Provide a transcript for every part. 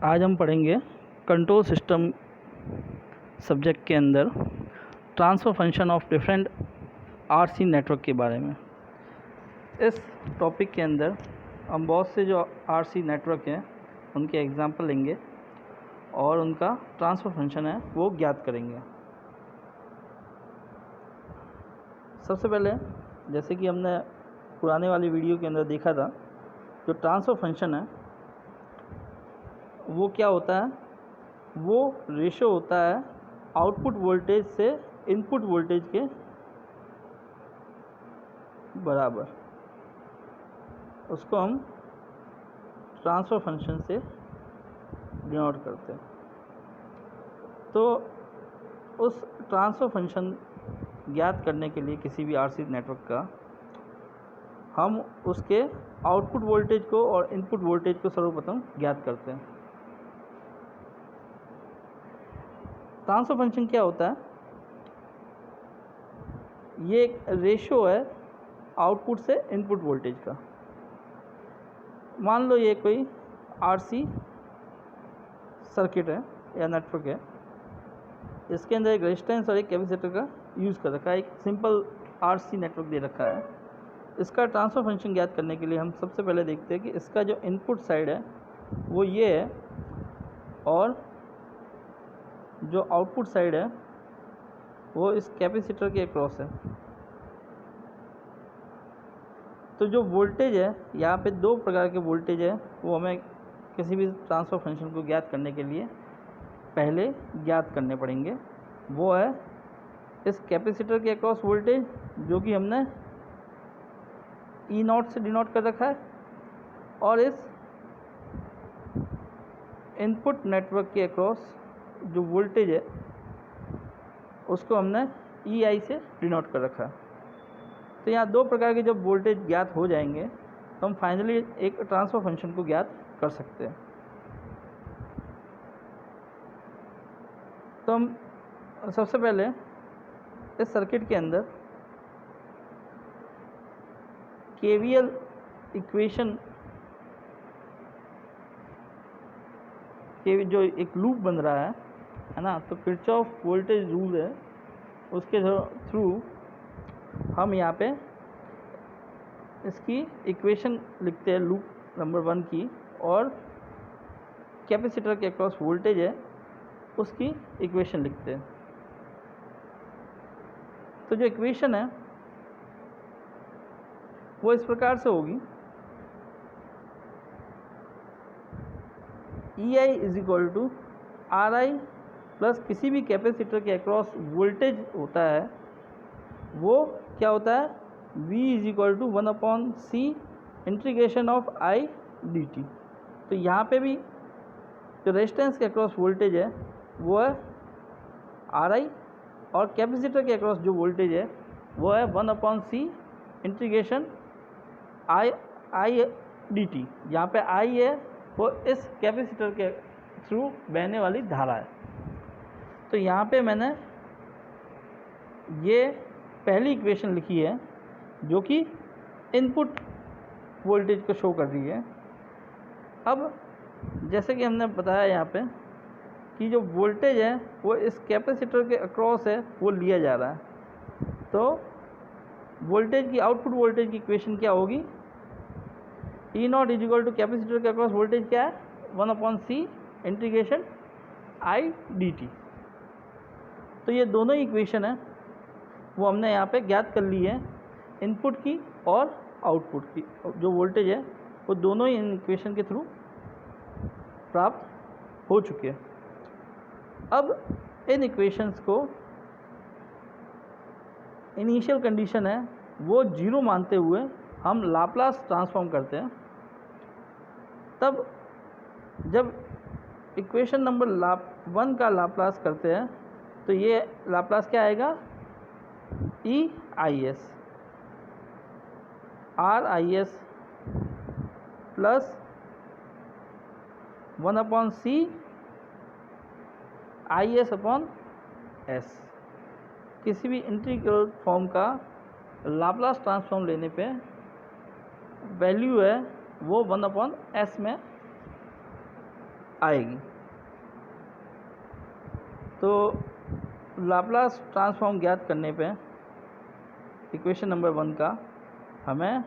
आज हम पढ़ेंगे कंट्रोल सिस्टम सब्जेक्ट के अंदर transfer function of different RC network के बारे में। इस टॉपिक के अंदर हम बहुत से जो आरसी नेटवर्क हैं उनके एग्जांपल लेंगे और उनका ट्रांसफ़र फंक्शन है वो ज्ञात करेंगे। सबसे पहले जैसे कि हमने पुराने वाली वीडियो के अंदर देखा था, जो ट्रांसफ़र फंक्शन है वो क्या होता है, वो रेशो होता है आउटपुट वोल्टेज से इनपुट वोल्टेज के बराबर। उसको हम ट्रांसफ़र फंक्शन से डिनोट करते हैं। तो उस ट्रांसफ़र फंक्शन ज्ञात करने के लिए किसी भी आरसी नेटवर्क का हम उसके आउटपुट वोल्टेज को और इनपुट वोल्टेज को सर्वप्रथम ज्ञात करते हैं। ट्रांसफ़र फंक्शन क्या होता है, ये एक रेशो है आउटपुट से इनपुट वोल्टेज का। मान लो ये कोई आरसी सर्किट है या नेटवर्क है, इसके अंदर एक रेजिस्टेंस और एक कैपेसिटर का यूज़ कर रखा है, एक सिंपल आरसी नेटवर्क दे रखा है। इसका ट्रांसफ़र फंक्शन ज्ञात करने के लिए हम सबसे पहले देखते हैं कि इसका जो इनपुट साइड है वो ये है और जो आउटपुट साइड है वो इस कैपेसिटर के अक्रॉस है। तो जो वोल्टेज है, यहाँ पे दो प्रकार के वोल्टेज है, वो हमें किसी भी ट्रांसफ़र फंक्शन को ज्ञात करने के लिए पहले ज्ञात करने पड़ेंगे। वो है इस कैपेसिटर के अक्रॉस वोल्टेज जो कि हमने E0 से डिनोट कर रखा है, और इस इनपुट नेटवर्क के अक्रॉस जो वोल्टेज है उसको हमने EI से डिनोट कर रखा है। तो यहाँ दो प्रकार के जब वोल्टेज ज्ञात हो जाएंगे तो हम फाइनली एक ट्रांसफ़र फंक्शन को ज्ञात कर सकते हैं। तो हम सबसे पहले इस सर्किट के अंदर KVL इक्वेशन के जो एक लूप बन रहा है ना, तो किरचॉफ वोल्टेज रूल है, उसके थ्रू हम यहाँ पे इसकी इक्वेशन लिखते हैं लूप नंबर 1 की, और कैपेसिटर के अक्रॉस वोल्टेज है उसकी इक्वेशन लिखते हैं। तो जो इक्वेशन है वो इस प्रकार से होगी, EI is equal to RI plus किसी भी कैपेसिटर के अक्रॉस वोल्टेज होता है वो क्या होता है, V is equal to 1/C integration of I dt। तो यहाँ पे भी जो रेजिस्टेंस के अक्रॉस वोल्टेज है वो है RI, और कैपेसिटर के अक्रॉस जो वोल्टेज है वो है 1/C इंटीग्रेशन I dt। यहाँ पे I है वो इस कैपेसिटर के थ्रू बहने वाली धारा है। तो यहाँ पे मैंने ये पहली इक्वेशन लिखी है जो कि इनपुट वोल्टेज को शो कर रही है। अब जैसे कि हमने बताया यहाँ पे कि जो वोल्टेज है वो इस कैपेसिटर के अक्रॉस है वो लिया जा रहा है, तो वोल्टेज की आउटपुट वोल्टेज की इक्वेशन क्या होगी, E0 is equal to capacitor के अक्रॉस वोल्टेज क्या है, 1/C इंटीग्रेशन I dt। तो ये दोनों ही इक्वेशन है वो हमने यहाँ पे ज्ञात कर ली है, इनपुट की और आउटपुट की। जो वोल्टेज है वो दोनों ही इन इक्वेशन के थ्रू प्राप्त हो चुके हैं। अब इन इक्वेशंस को इनिशियल कंडीशन है वो 0 मानते हुए हम लाप्लास ट्रांसफॉर्म करते हैं। तब जब इक्वेशन नंबर 1 का लाप्लास करते हैं तो ये लाप्लास क्या आएगा, EIS RIS plus 1/C IS/S। किसी भी इंटीग्रल फॉर्म का लाप्लास ट्रांसफॉर्म लेने पे वैल्यू है वो 1/S में आएगी। तो लाप्लास ट्रांसफॉर्म ज्ञात करने पे इक्वेशन नंबर 1 का हमें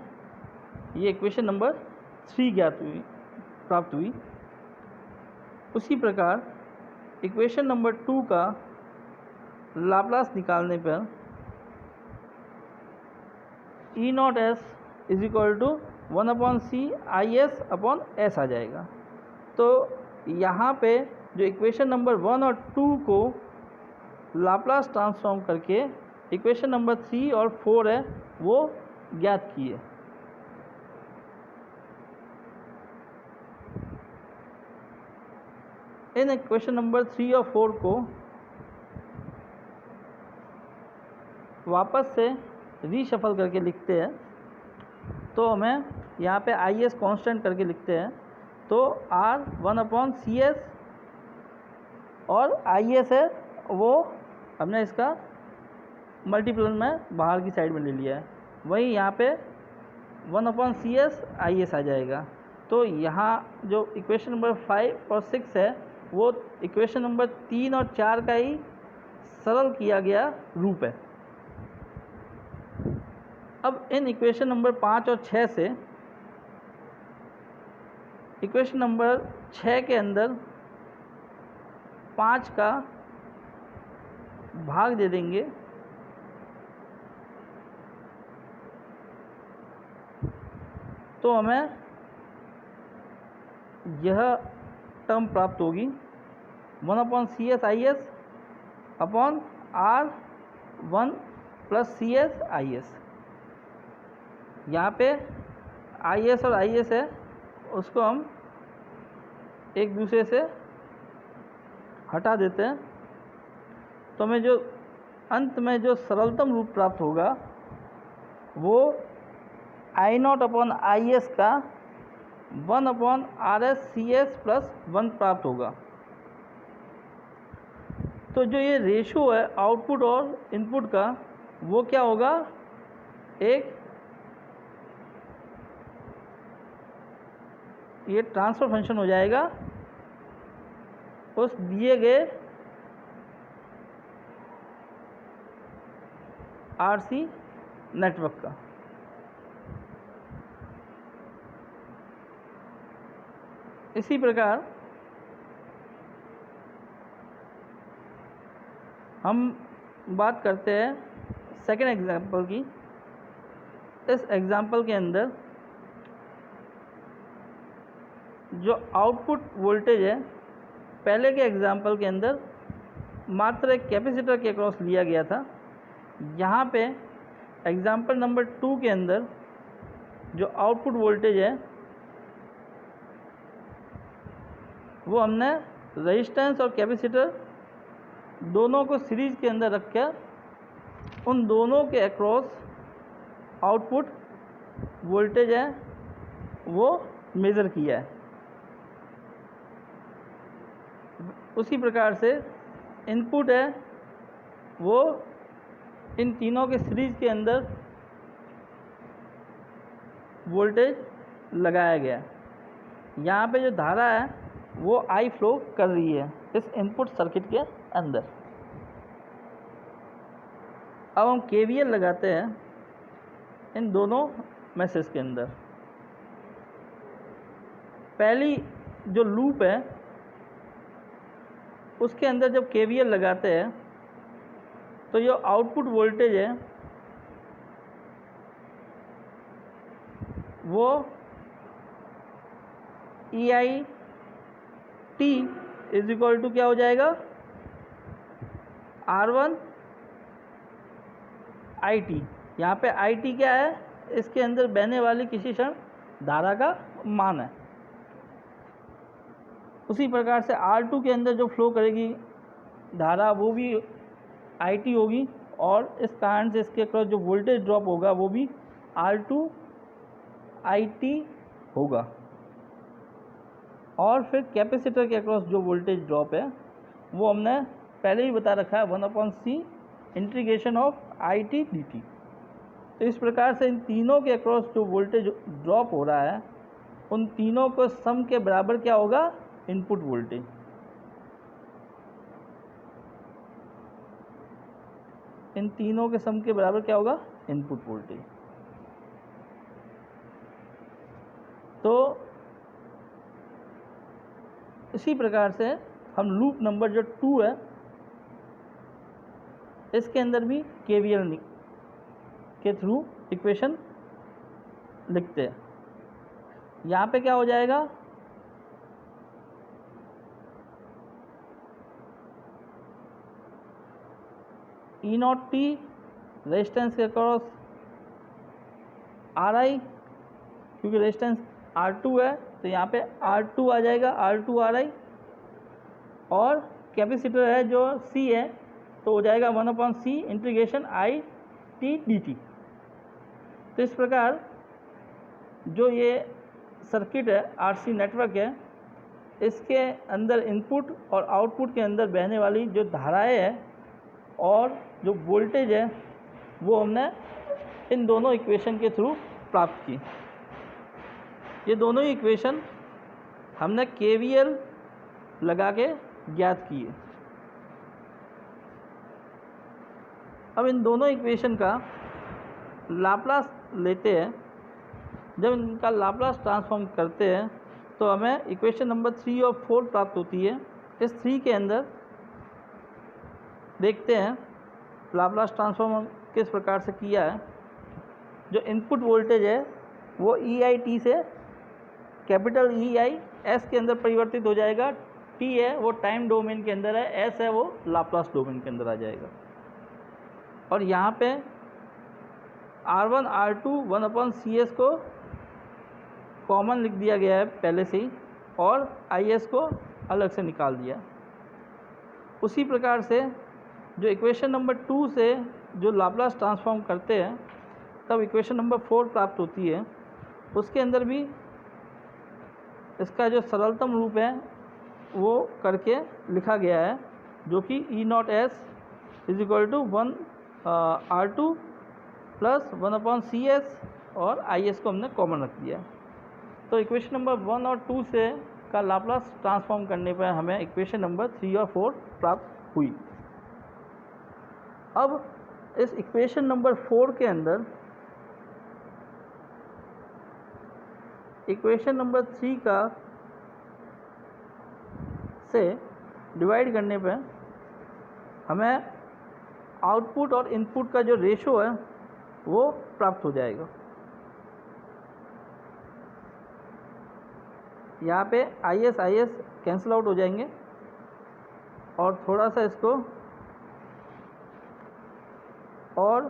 ये इक्वेशन नंबर 3 प्राप्त हुई। उसी प्रकार इक्वेशन नंबर 2 का लाप्लास निकालने पर e not s is equal to 1/c/s आ जाएगा। तो यहाँ पे जो इक्वेशन नंबर 1 और 2 को लाप्लास ट्रांसफॉर्म करके इक्वेशन नंबर 3 और 4 है वो ज्ञात किए। इन इक्वेशन नंबर 3 और 4 को वापस से रीशफल करके लिखते हैं। तो हमें यहाँ पे आई एस कॉन्स्टेंट करके लिखते हैं। तो R 1/CS और आई एस है वो हमने इसका मल्टीपल में बाहर की साइड में ले लिया है। वही यहाँ पे 1/CS IS आ जाएगा। तो यहाँ जो इक्वेशन नंबर 5 और 6 है वो इक्वेशन नंबर 3 और 4 का ही सरल किया गया रूप है। अब इन इक्वेशन नंबर 5 और 6 से इक्वेशन नंबर 6 के अंदर 5 का भाग दे देंगे। तो हमें यह टर्म प्राप्त होगी 1/CS/IS अपॉन R 1 + CS/IS। यहाँ पे IS और IS है उसको हम एक दूसरे से हटा देते हैं। तो हमें जो अंत में जो सरलतम रूप प्राप्त होगा वो I0/IS का 1/RS/CS + 1 प्राप्त होगा। तो जो ये रेशो है आउटपुट और इनपुट का वो क्या होगा, एक ये ट्रांसफर फंक्शन हो जाएगा उस दिए गए RC नेटवर्क का। इसी प्रकार हम बात करते हैं सेकेंड एग्जाम्पल की। इस एग्जाम्पल के अंदर जो आउटपुट वोल्टेज है पहले के एग्जाम्पल के अंदर मात्र एक कैपेसिटर के अक्रॉस लिया गया था। यहाँ पे एग्जाम्पल नंबर 2 के अंदर जो आउटपुट वोल्टेज है वो हमने रेजिस्टेंस और कैपेसिटर दोनों को सीरीज के अंदर रख कर उन दोनों के अक्रॉस आउटपुट वोल्टेज है वो मेज़र किया है। उसी प्रकार से इनपुट है वो इन तीनों के सीरीज के अंदर वोल्टेज लगाया गया। यहाँ पे जो धारा है वो I फ्लो कर रही है इस इनपुट सर्किट के अंदर। अब हम KVL लगाते हैं इन दोनों मैसेज के अंदर। पहली जो लूप है उसके अंदर जब KVL लगाते हैं तो जो आउटपुट वोल्टेज है वो EIT इज इक्वल टू क्या हो जाएगा, R1 IT। यहाँ पे IT क्या है, इसके अंदर बहने वाली किसी क्षण धारा का मान है। उसी प्रकार से R2 के अंदर जो फ्लो करेगी धारा वो भी IT होगी और इस कारण से इसके अक्रॉस जो वोल्टेज ड्रॉप होगा वो भी R2 IT होगा। और फिर कैपेसिटर के अक्रॉस जो वोल्टेज ड्रॉप है वो हमने पहले ही बता रखा है 1/C integration of IT dt। तो इस प्रकार से इन तीनों के अक्रॉस जो वोल्टेज ड्रॉप हो रहा है उन तीनों को सम के बराबर क्या होगा, इनपुट वोल्टेज। इन तीनों के सम के बराबर क्या होगा? Input voltage. तो इसी प्रकार से हम लूप नंबर जो 2 है इसके अंदर भी केवीएल के थ्रू इक्वेशन लिखते हैं। यहाँ पे क्या हो जाएगा? ई नॉट टी रेजिस्टेंस के अक्रॉस आर आई, क्योंकि रेजिस्टेंस R2 है तो यहाँ पे R2 आ जाएगा, R2 RI, और कैपेसिटर है जो C है तो हो जाएगा 1/C integration I T dt। तो इस प्रकार जो ये सर्किट है RC नेटवर्क है, इसके अंदर इनपुट और आउटपुट के अंदर बहने वाली जो धाराएं है और जो वोल्टेज है वो हमने इन दोनों इक्वेशन के थ्रू प्राप्त की। ये दोनों ही इक्वेशन हमने केवीएल लगा के ज्ञात किए। अब इन दोनों इक्वेशन का लाप्लास लेते हैं। जब इनका लाप्लास ट्रांसफॉर्म करते हैं तो हमें इक्वेशन नंबर 3 और 4 प्राप्त होती है। इस 3 के अंदर देखते हैं लाप्लास ट्रांसफॉर्म किस प्रकार से किया है। जो इनपुट वोल्टेज है वो EIT से कैपिटल EI S के अंदर परिवर्तित हो जाएगा। T है वो टाइम डोमेन के अंदर है, S है वो लाप्लास डोमेन के अंदर आ जाएगा। और यहाँ पे R1 R2 1/CS को कॉमन लिख दिया गया है पहले से ही, और IS को अलग से निकाल दिया। उसी प्रकार से जो इक्वेशन नंबर 2 से जो लाप्लास ट्रांसफॉर्म करते हैं तब इक्वेशन नंबर 4 प्राप्त होती है। उसके अंदर भी इसका जो सरलतम रूप है वो करके लिखा गया है, जो कि E0S = 1 R2 + 1/CS, और IS को हमने कॉमन रख दिया। तो इक्वेशन नंबर 1 और 2 से का लाप्लास ट्रांसफॉर्म करने पर हमें इक्वेशन नंबर 3 और 4 प्राप्त हुई। अब इस इक्वेशन नंबर 4 के अंदर इक्वेशन नंबर 3 का से डिवाइड करने पे हमें आउटपुट और इनपुट का जो रेशो है वो प्राप्त हो जाएगा। यहाँ पे IS कैंसिल आउट हो जाएंगे, और थोड़ा सा इसको और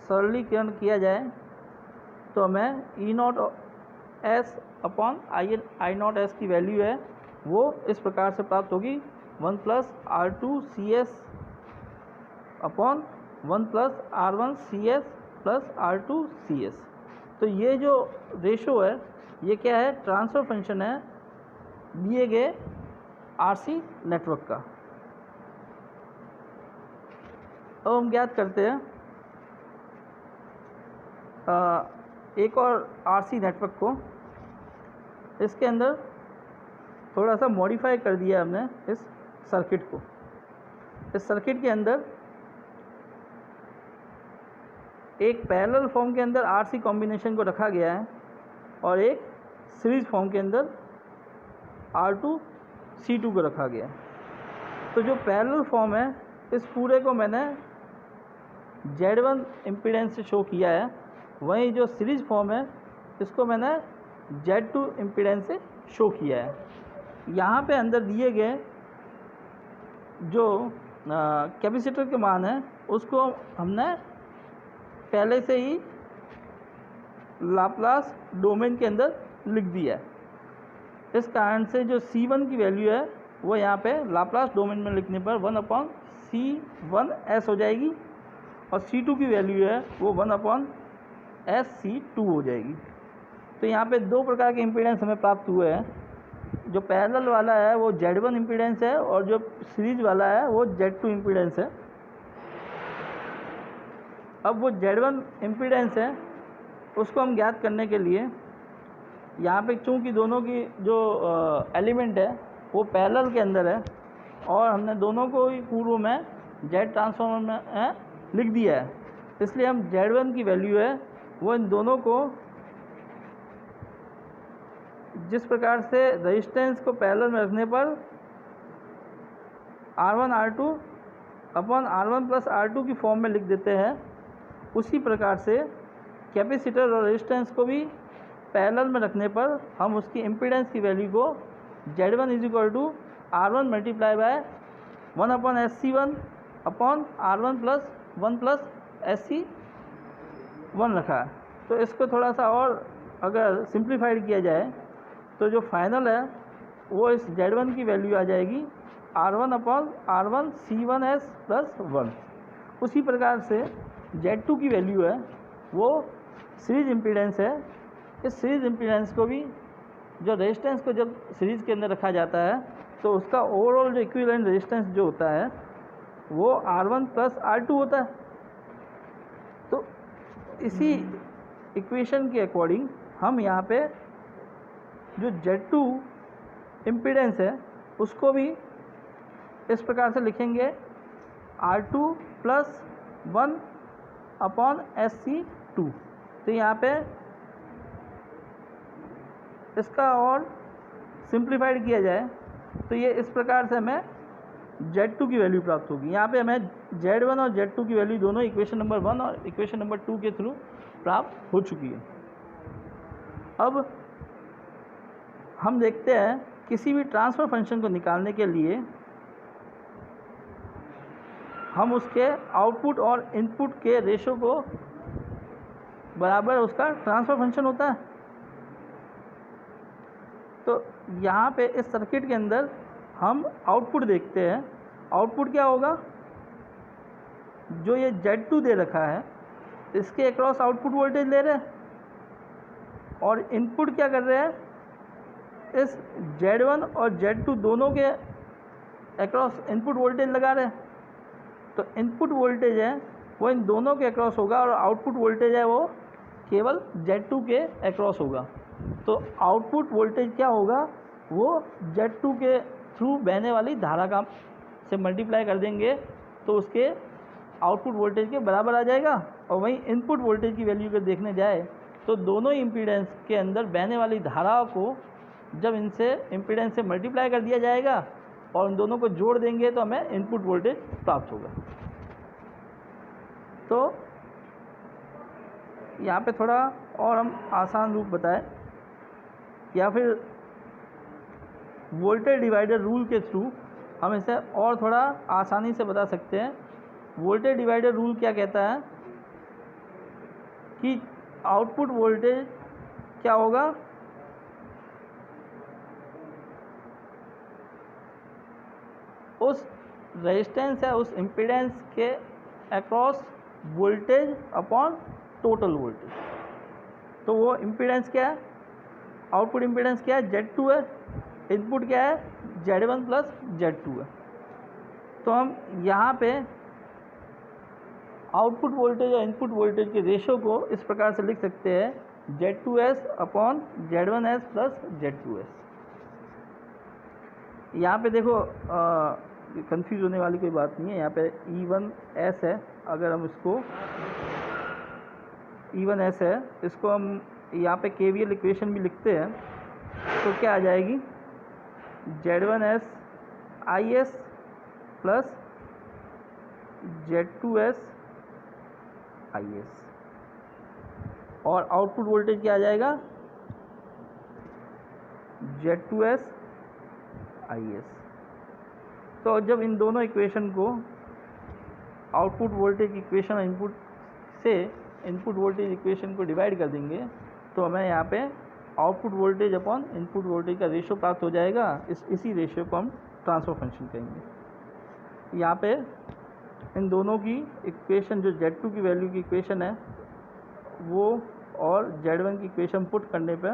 सरलीकरण किया जाए तो हमें E0S अपॉन I0S की वैल्यू है वो इस प्रकार से प्राप्त होगी, 1 + R2CS अपॉन 1 + R1CS + R2CS। तो ये जो रेशो है ये क्या है? ट्रांसफ़र फंक्शन है दिए गए RC नेटवर्क का। अब हम ज्ञात करते हैं एक और RC नेटवर्क को। इसके अंदर थोड़ा सा मॉडिफाई कर दिया हमने इस सर्किट को। इस सर्किट के अंदर एक पैरेलल फॉर्म के अंदर RC कॉम्बिनेशन को रखा गया है, और एक सीरीज फॉर्म के अंदर R2C2 को रखा गया है। तो जो पैरेलल फॉर्म है इस पूरे को मैंने Z1 इम्पीडेंस से शो किया है, वहीं जो सीरीज फॉर्म है इसको मैंने Z2 इम्पीडेंस से शो किया है। यहाँ पे अंदर दिए गए जो कैपेसिटर के मान है उसको हमने पहले से ही लाप्लास डोमेन के अंदर लिख दिया है। इस कारण से जो C1 की वैल्यू है वो यहाँ पे लाप्लास डोमेन में लिखने पर 1/C1S हो जाएगी, और C2 की वैल्यू है वो 1/SC2 हो जाएगी। तो यहाँ पे दो प्रकार के इम्पीडेंस हमें प्राप्त हुए हैं। जो पैरेलल वाला है वो Z1 इम्पीडेंस है, और जो सीरीज वाला है वो Z2 इम्पीडेंस है। अब वो Z1 इम्पीडेंस है उसको हम ज्ञात करने के लिए यहाँ पे चूँकि दोनों की जो एलिमेंट है वो पैरेलल के अंदर है और हमने दोनों को ही पूर्व में जेड ट्रांसफॉर्मर में लिख दिया है, इसलिए हम Z1 की वैल्यू है वो इन दोनों को जिस प्रकार से रेजिस्टेंस को पैरेलल में रखने पर R1 R2 upon R1 plus R2 की फॉर्म में लिख देते हैं, उसी प्रकार से कैपेसिटर और रेजिस्टेंस को भी पैरेलल में रखने पर हम उसकी इम्पीडेंस की वैल्यू को Z1 is equal to R1 multiply by 1 upon SC1 upon R1 plus 1 plus SC1 रखा है। तो इसको थोड़ा सा और अगर सिंप्लीफाइड किया जाए तो जो फाइनल है वो इस Z1 की वैल्यू आ जाएगी R1 upon R1 C1s plus 1। उसी प्रकार से Z2 की वैल्यू है वो सीरीज इम्पीडेंस है। इस सीरीज इम्पीडेंस को भी जो रेजिस्टेंस को जब सीरीज के अंदर रखा जाता है तो उसका ओवरऑल जो इक्विवेलेंट रेजिस्टेंस जो होता है वो R1 प्लस R2 होता है। तो इसी इक्वेशन के अकॉर्डिंग हम यहाँ पे जो Z2 इम्पीडेंस है उसको भी इस प्रकार से लिखेंगे R2 प्लस 1 अपॉन SC2। तो यहाँ पे इसका और सिंप्लीफाइड किया जाए तो ये इस प्रकार से हमें Z2 की वैल्यू प्राप्त होगी। यहाँ पे हमें Z1 और Z2 की वैल्यू दोनों इक्वेशन नंबर 1 और इक्वेशन नंबर 2 के थ्रू प्राप्त हो चुकी है। अब हम देखते हैं किसी भी ट्रांसफ़र फंक्शन को निकालने के लिए हम उसके आउटपुट और इनपुट के रेशो को बराबर उसका ट्रांसफ़र फंक्शन होता है। तो यहाँ पे इस सर्किट के अंदर हम आउटपुट देखते हैं। आउटपुट क्या होगा, जो ये Z2 दे रखा है इसके अक्रॉस आउटपुट वोल्टेज ले रहे हैं और इनपुट क्या कर रहे हैं, इस Z1 और Z2 दोनों के अक्रॉस इनपुट वोल्टेज लगा रहे हैं। तो इनपुट वोल्टेज है वो इन दोनों के अक्रॉस होगा और आउटपुट वोल्टेज है वो केवल Z2 के अक्रॉस होगा। तो आउटपुट वोल्टेज क्या होगा, वो Z2 के थ्रू बहने वाली धारा का से मल्टीप्लाई कर देंगे तो उसके आउटपुट वोल्टेज के बराबर आ जाएगा। और वहीं इनपुट वोल्टेज की वैल्यू को देखने जाए तो दोनों इम्पीडेंस के अंदर बहने वाली धाराओं को जब इनसे इम्पीडेंस से मल्टीप्लाई कर दिया जाएगा और उन दोनों को जोड़ देंगे तो हमें इनपुट वोल्टेज प्राप्त होगा। तो यहाँ पे थोड़ा और हम आसान रूप बताएं या फिर वोल्टेज डिवाइडर रूल के थ्रू हम इसे और थोड़ा आसानी से बता सकते हैं। वोल्टेज डिवाइडर रूल क्या कहता है कि आउटपुट वोल्टेज क्या होगा, उस रेजिस्टेंस है उस इम्पीडेंस के across voltage upon total voltage. तो वो इम्पीडेंस क्या है, आउटपुट इम्पीडेंस क्या है, Z2 है, इनपुट क्या है, Z1 प्लस Z2 है। तो हम यहाँ पे आउटपुट वोल्टेज और इनपुट वोल्टेज के रेशो को इस प्रकार से लिख सकते हैं Z2s upon Z1s plus Z2s। यहाँ पे देखो कंफ्यूज होने वाली कोई बात नहीं है। यहाँ पे E1s है, अगर हम इसको E1s है इसको हम यहाँ पे KVL इक्वेशन भी लिखते हैं तो क्या आ जाएगी, Z1s IS plus Z2s IS और आउटपुट वोल्टेज क्या आ जाएगा, Z2s IS। तो जब इन दोनों इक्वेशन को आउटपुट वोल्टेज इक्वेशन और इनपुट से इनपुट वोल्टेज इक्वेशन को डिवाइड कर देंगे तो हमें यहाँ पे output voltage upon input voltage का रेशो प्राप्त हो जाएगा। इसी रेशो को हम ट्रांसफर फंक्शन कहेंगे। यहाँ पे इन दोनों की इक्वेशन जो Z2 की वैल्यू की इक्वेशन है वो और Z1 की इक्वेशन पुट करने पे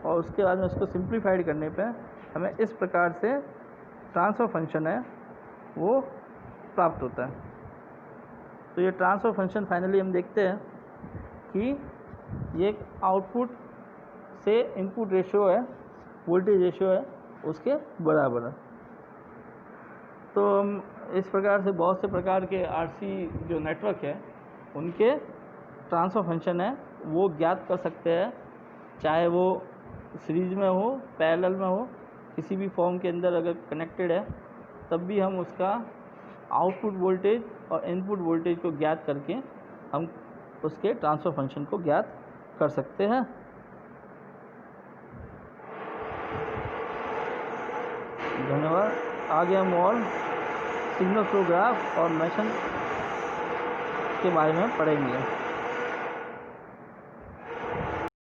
और उसके बाद में उसको सिंप्लीफाइड करने पे हमें इस प्रकार से ट्रांसफर फंक्शन है वो प्राप्त होता है। तो ये ट्रांसफर फंक्शन फाइनली हम देखते हैं कि ये एक आउटपुट से इनपुट रेशियो है, वोल्टेज रेशियो है, उसके बराबर है। तो हम इस प्रकार से बहुत से प्रकार के आरसी जो नेटवर्क है उनके ट्रांसफर फंक्शन है वो ज्ञात कर सकते हैं, चाहे वो सीरीज में हो, पैरेलल में हो, किसी भी फॉर्म के अंदर अगर कनेक्टेड है तब भी हम उसका आउटपुट वोल्टेज और इनपुट वोल्टेज को ज्ञात करके हम उसके ट्रांसफर फंक्शन को ज्ञात कर सकते हैं। धन्यवाद। आगे हम और सिग्नल फ्लो ग्राफ और मेसन के बारे में पढ़ेंगे।